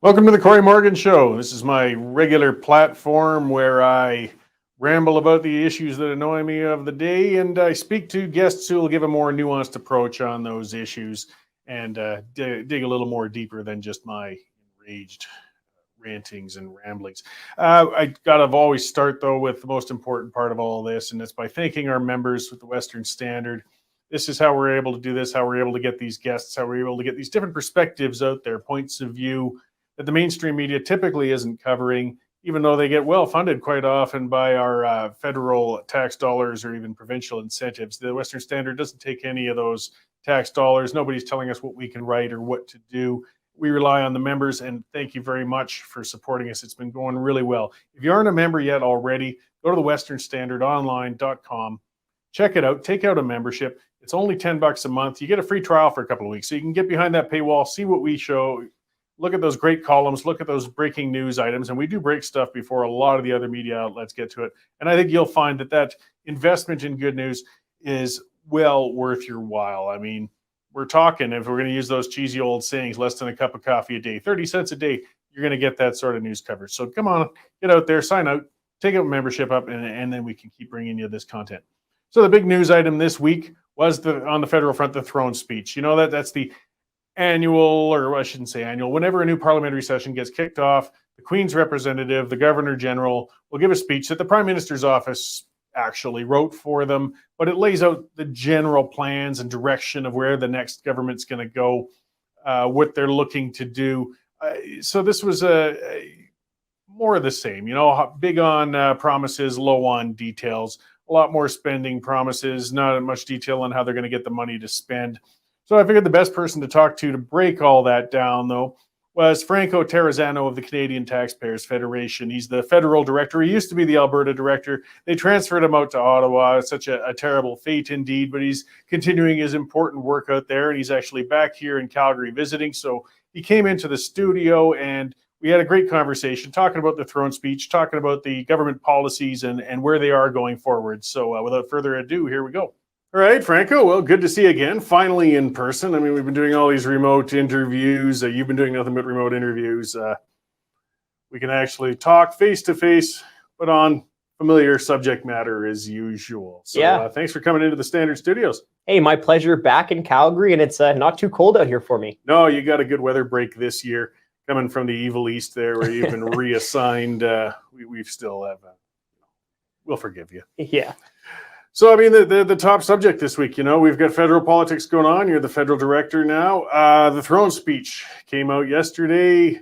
Welcome to the Cory Morgan Show. This is my regular platform where I ramble about the issues that annoy me of the day, and I speak to guests who will give a more nuanced approach on those issues and dig a little more deeper than just my enraged rantings and ramblings. I gotta always start though with the most important part of all this, and it's by thanking our members with the Western Standard. This is how we're able to do this, how we're able to get these guests, how we're able to get these different perspectives out there, points of view that the mainstream media typically isn't covering, even though they get well funded quite often by our federal tax dollars or even provincial incentives. The Western Standard doesn't take any of those tax dollars. Nobody's telling us what we can write or what to do. We rely on the members, and thank you very much for supporting us. It's been going really well. If you aren't a member yet already, go to the westernstandardonline.com. Check it out. Take out a membership. It's only $10 a month. You get a free trial for a couple of weeks, so you can get behind that paywall, see what we show, look at those great columns, look at those breaking news items, and we do break stuff before a lot of the other media outlets get to it. And I think you'll find that that investment in good news is well worth your while. I mean, we're talking, if we're going to use those cheesy old sayings, less than a cup of coffee a day, 30 cents a day, you're going to get that sort of news coverage. So come on, get out there, sign out, take a membership up, and then we can keep bringing you this content. So the big news item this week was on the federal front, the throne speech. You know, that's the annual, or I shouldn't say annual, whenever a new parliamentary session gets kicked off, the Queen's representative, the Governor General, will give a speech that the Prime Minister's office actually wrote for them, but it lays out the general plans and direction of where the next government's going to go, what they're looking to do. So this was more of the same, you know, big on promises, low on details, a lot more spending promises, not much detail on how they're going to get the money to spend. So I figured the best person to talk to break all that down, though, was Franco Terrazzano of the Canadian Taxpayers Federation. He's the federal director. He used to be the Alberta director. They transferred him out to Ottawa. It's such a terrible fate indeed, but he's continuing his important work out there, and he's actually back here in Calgary visiting. So he came into the studio, and we had a great conversation talking about the throne speech, talking about the government policies and where they are going forward. So without further ado, here we go. All right, Franco, well, good to see you again, finally in person. I mean, we've been doing all these remote interviews. You've been doing nothing but remote interviews. We can actually talk face-to-face, but on familiar subject matter as usual. So yeah. Thanks for coming into the Standard Studios. Hey, my pleasure, back in Calgary, and it's not too cold out here for me. No, you got a good weather break this year, coming from the evil east there where you've been reassigned. We've still have, we'll forgive you. Yeah. So, I mean, the top subject this week, you know, we've got federal politics going on. You're the federal director now. The throne speech came out yesterday.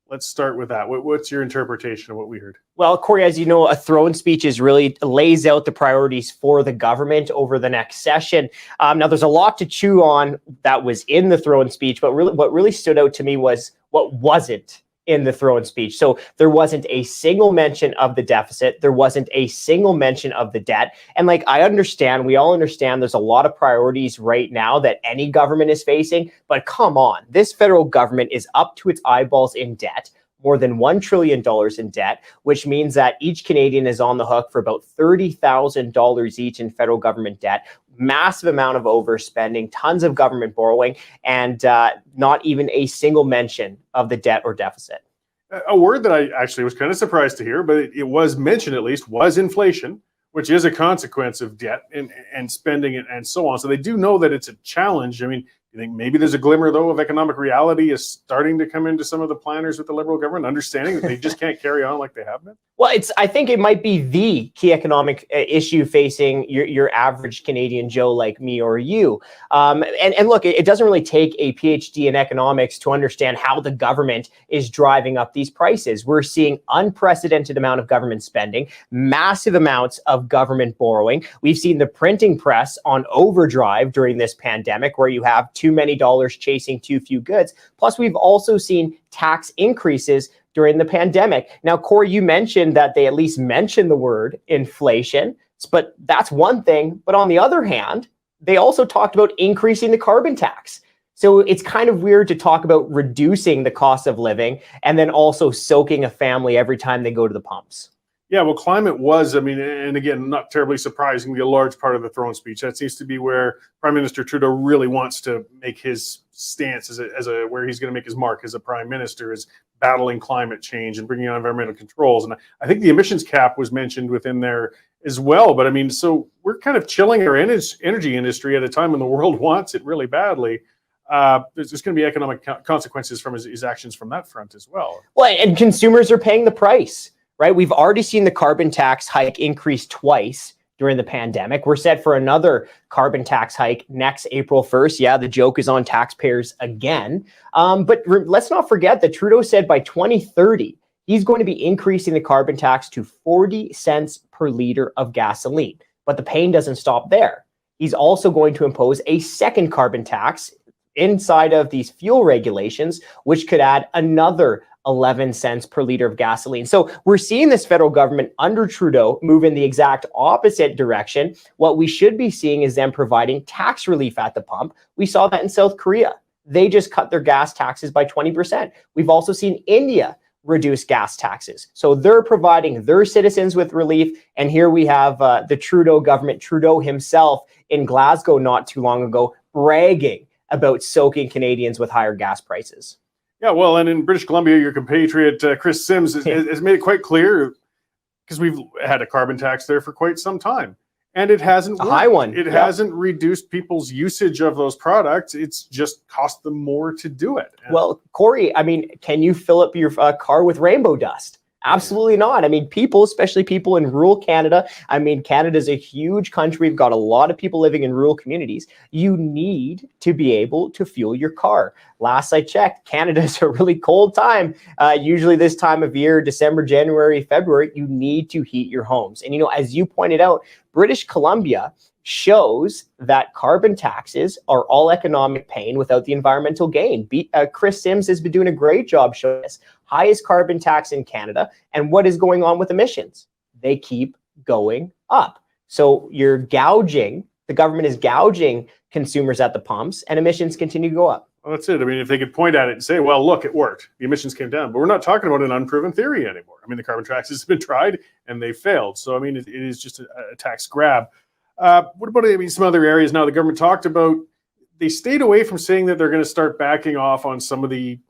Let's start with that. What's your interpretation of what we heard? Well, Cory, as you know, a throne speech really lays out the priorities for the government over the next session. Now, there's a lot to chew on that was in the throne speech, but really, what really stood out to me was what wasn't in the throne speech. So there wasn't a single mention of the deficit. There wasn't a single mention of the debt. And like, I understand, we all understand there's a lot of priorities right now that any government is facing, but come on, this federal government is up to its eyeballs in debt, more than $1 trillion in debt, which means that each Canadian is on the hook for about $30,000 each in federal government debt, massive amount of overspending, tons of government borrowing, and not even a single mention of the debt or deficit. A word that I actually was kind of surprised to hear, but it was mentioned at least, was inflation, which is a consequence of debt and spending and so on. So they do know that it's a challenge. I mean, you think maybe there's a glimmer, though, of economic reality is starting to come into some of the planners with the Liberal government, understanding that they just can't carry on like they have been? Well, I think it might be the key economic issue facing your average Canadian Joe like me or you. And look, it doesn't really take a PhD in economics to understand how the government is driving up these prices. We're seeing unprecedented amount of government spending, massive amounts of government borrowing. We've seen the printing press on overdrive during this pandemic, where you have too many dollars chasing too few goods. Plus, we've also seen tax increases during the pandemic. Now, Cory, you mentioned that they at least mentioned the word inflation, but that's one thing. But on the other hand, they also talked about increasing the carbon tax. So it's kind of weird to talk about reducing the cost of living and then also soaking a family every time they go to the pumps. Yeah, well, climate was, I mean, and again, not terribly surprisingly, a large part of the throne speech. That seems to be where Prime Minister Trudeau really wants to make his stance where he's going to make his mark as a prime minister, is battling climate change and bringing on environmental controls. And I think the emissions cap was mentioned within there as well. But I mean, so we're kind of chilling our energy industry at a time when the world wants it really badly. There's going to be economic consequences from his actions from that front as well. Well, and consumers are paying the price. Right? We've already seen the carbon tax hike increase twice during the pandemic. We're set for another carbon tax hike next April 1st. Yeah, the joke is on taxpayers again. But let's not forget that Trudeau said by 2030, he's going to be increasing the carbon tax to 40 cents per liter of gasoline. But the pain doesn't stop there. He's also going to impose a second carbon tax inside of these fuel regulations, which could add another 11 cents per liter of gasoline. So we're seeing this federal government under Trudeau move in the exact opposite direction. What we should be seeing is them providing tax relief at the pump. We saw that in South Korea. They just cut their gas taxes by 20%. We've also seen India reduce gas taxes. So they're providing their citizens with relief. And here we have the Trudeau government, Trudeau himself in Glasgow not too long ago, bragging about soaking Canadians with higher gas prices. Yeah, well, and in British Columbia, your compatriot Chris Sims has made it quite clear, because we've had a carbon tax there for quite some time, and it hasn't a high one. It hasn't reduced people's usage of those products. It's just cost them more to do it. Well, Cory, I mean, can you fill up your car with rainbow dust? Absolutely not. I mean, people, especially people in rural Canada, I mean, Canada's a huge country. We've got a lot of people living in rural communities. You need to be able to fuel your car. Last I checked, Canada's a really cold time. Usually this time of year, December, January, February, you need to heat your homes. And, you know, as you pointed out, British Columbia shows that carbon taxes are all economic pain without the environmental gain. Chris Sims has been doing a great job showing us highest carbon tax in Canada. And what is going on with emissions? They keep going up. So you're gouging, the government is gouging consumers at the pumps, and emissions continue to go up. Well, that's it. I mean, if they could point at it and say, well, look, it worked. The emissions came down. But we're not talking about an unproven theory anymore. I mean, the carbon taxes have been tried and they failed. So, I mean, it is just a tax grab. What about, I mean, some other areas now? The government talked about, they stayed away from saying that they're going to start backing off on some of the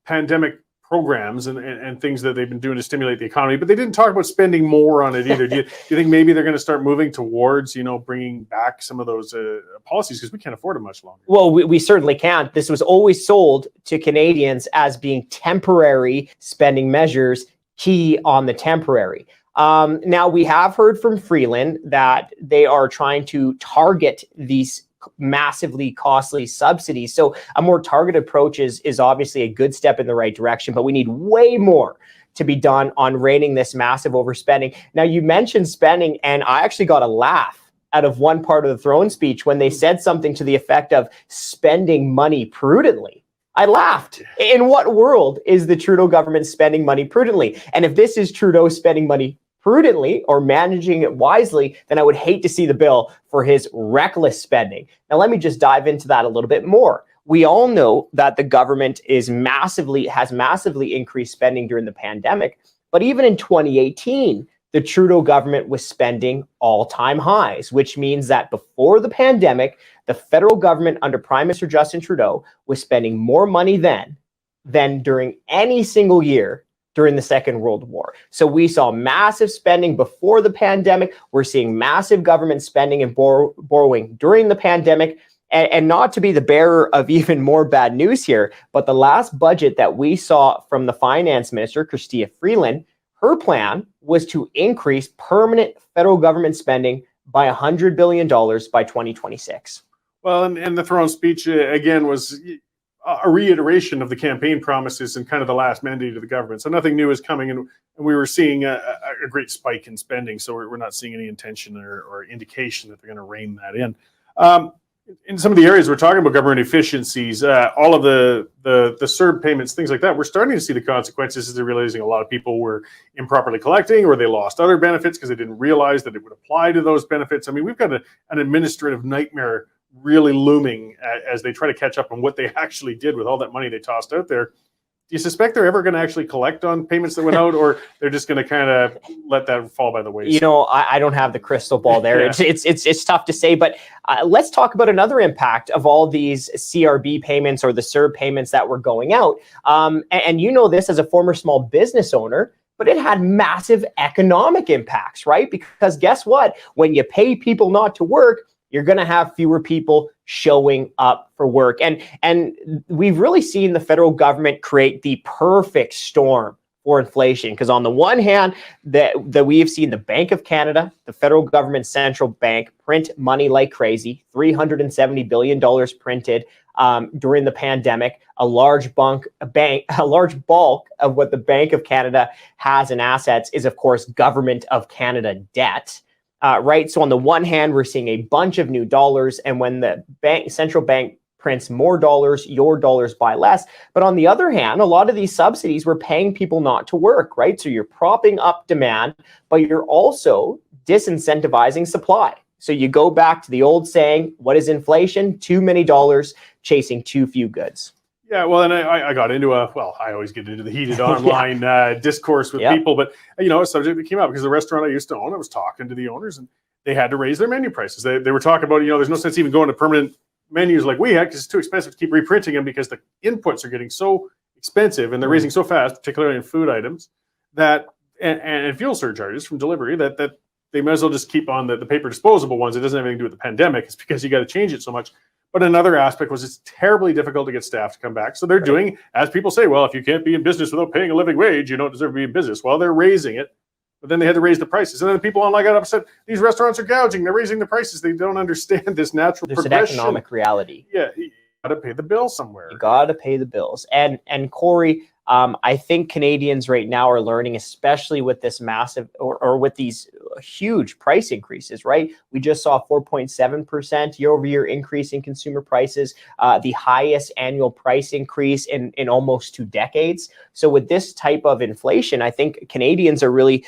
pandemic programs and things that they've been doing to stimulate the economy, but they didn't talk about spending more on it either. Do you think maybe they're going to start moving towards, you know, bringing back some of those policies, because we can't afford them much longer? Well, we certainly can't. This was always sold to Canadians as being temporary spending measures, key on the temporary. Now, we have heard from Freeland that they are trying to target these massively costly subsidies. So a more targeted approach is obviously a good step in the right direction, but we need way more to be done on reining this massive overspending. Now, you mentioned spending, and I actually got a laugh out of one part of the throne speech when they said something to the effect of spending money prudently. I laughed. In what world is the Trudeau government spending money prudently? And if this is Trudeau spending money prudently or managing it wisely, then I would hate to see the bill for his reckless spending. Now, let me just dive into that a little bit more. We all know that the government has massively increased spending during the pandemic, but even in 2018, the Trudeau government was spending all-time highs, which means that before the pandemic, the federal government under Prime Minister Justin Trudeau was spending more money than during any single year during the Second World War. So we saw massive spending before the pandemic. We're seeing massive government spending and borrowing during the pandemic. And not to be the bearer of even more bad news here, but the last budget that we saw from the finance minister, Chrystia Freeland, her plan was to increase permanent federal government spending by $100 billion by 2026. Well, and the throne speech, again, was a reiteration of the campaign promises and kind of the last mandate of the government. So nothing new is coming, and we were seeing a great spike in spending. So we're not seeing any intention or indication that they're going to rein that in. In some of the areas we're talking about government efficiencies, all of the CERB payments, things like that, we're starting to see the consequences as they're realizing a lot of people were improperly collecting, or they lost other benefits because they didn't realize that it would apply to those benefits. I mean, we've got an administrative nightmare really looming as they try to catch up on what they actually did with all that money they tossed out there. you suspect they're ever going to actually collect on payments that went out, or they're just going to kind of let that fall by the wayside? You know, I don't have the crystal ball there. Yeah. It's tough to say, but let's talk about another impact of all these CRB payments or the CERB payments that were going out. And you know this as a former small business owner, but it had massive economic impacts, right? Because guess what? When you pay people not to work, you're going to have fewer people showing up for work. And we've really seen the federal government create the perfect storm for inflation. Because on the one hand, that we have seen the Bank of Canada, the federal government central bank, print money like crazy, $370 billion printed during the pandemic. A large bulk of what the Bank of Canada has in assets is, of course, Government of Canada debt. Right. So on the one hand, we're seeing a bunch of new dollars. And when the central bank prints more dollars, your dollars buy less. But on the other hand, a lot of these subsidies were paying people not to work. Right. So you're propping up demand, but you're also disincentivizing supply. So you go back to the old saying, what is inflation? Too many dollars chasing too few goods. Yeah, well, and I got into I always get into the heated online discourse with people, but, a subject that came up because the restaurant I used to own, I was talking to the owners and they had to raise their menu prices. They were talking about, there's no sense even going to permanent menus like we had because it's too expensive to keep reprinting them because the inputs are getting so expensive and they're raising so fast, particularly in food items, that and fuel surcharges from delivery that they might as well just keep on the paper disposable ones. It doesn't have anything to do with the pandemic. It's because you got to change it so much. But another aspect was it's terribly difficult to get staff to come back. So they're doing, as people say, well, if you can't be in business without paying a living wage, you don't deserve to be in business. Well, they're raising it, but then they had to raise the prices. And then the people online got upset. These restaurants are gouging. They're raising the prices. They don't understand this natural progression. There's an economic reality. Yeah, you got to pay the bill somewhere. You got to pay the bills. And Cory, I think Canadians right now are learning, especially with this massive or with these huge price increases, right? We just saw 4.7% year-over-year increase in consumer prices, the highest annual price increase in almost 2 decades. So with this type of inflation, I think Canadians are really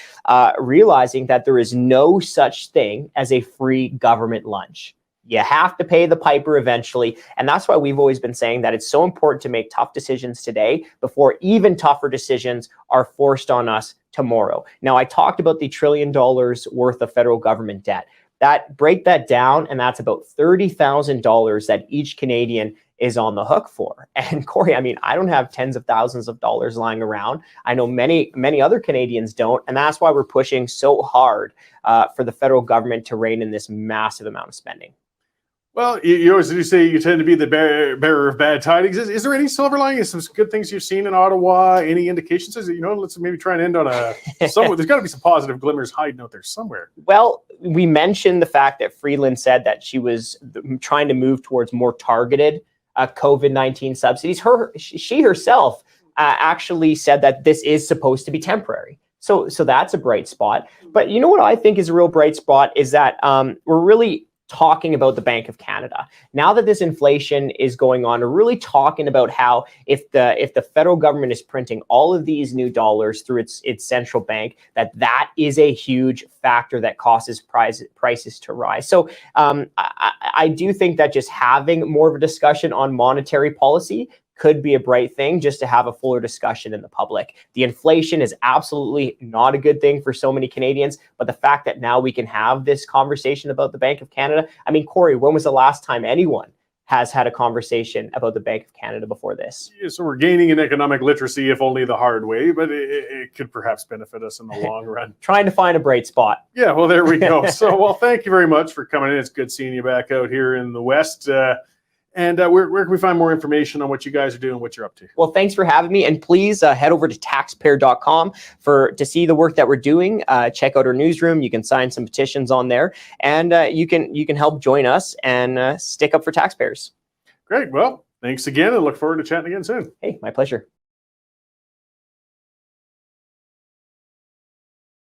realizing that there is no such thing as a free government lunch. You have to pay the piper eventually. And that's why we've always been saying that it's so important to make tough decisions today before even tougher decisions are forced on us tomorrow. Now, I talked about the $1 trillion worth of federal government debt. Break that down, and that's about $30,000 that each Canadian is on the hook for. And Cory, I don't have tens of thousands of dollars lying around. I know many other Canadians don't. And that's why we're pushing so hard for the federal government to rein in this massive amount of spending. Well, you always do say you tend to be the bearer of bad tidings. Is there any silver lining? Some good things you've seen in Ottawa? Any indications? Let's maybe try and end on somewhere. There's got to be some positive glimmers hiding out there somewhere. Well, we mentioned the fact that Freeland said that she was trying to move towards more targeted COVID-19 subsidies. She herself actually said that this is supposed to be temporary. So that's a bright spot. But you know what I think is a real bright spot is that we're really talking about the Bank of Canada. Now that this inflation is going on, we're really talking about how if the federal government is printing all of these new dollars through its central bank, that is a huge factor that causes prices to rise. So I do think that just having more of a discussion on monetary policy could be a bright thing, just to have a fuller discussion in the public. The inflation is absolutely not a good thing for so many Canadians, but the fact that now we can have this conversation about the Bank of Canada. Cory, when was the last time anyone has had a conversation about the Bank of Canada before this? Yeah, so we're gaining in economic literacy, if only the hard way, but it could perhaps benefit us in the long run. Trying to find a bright spot. Yeah, well, there we go. So, well, thank you very much for coming in. It's good seeing you back out here in the West. And where can we find more information on what you guys are doing, what you're up to? Well, thanks for having me. And please head over to taxpayer.com to see the work that we're doing. Check out our newsroom. You can sign some petitions on there. And you can help join us and stick up for taxpayers. Great. Well, thanks again, and look forward to chatting again soon. Hey, my pleasure.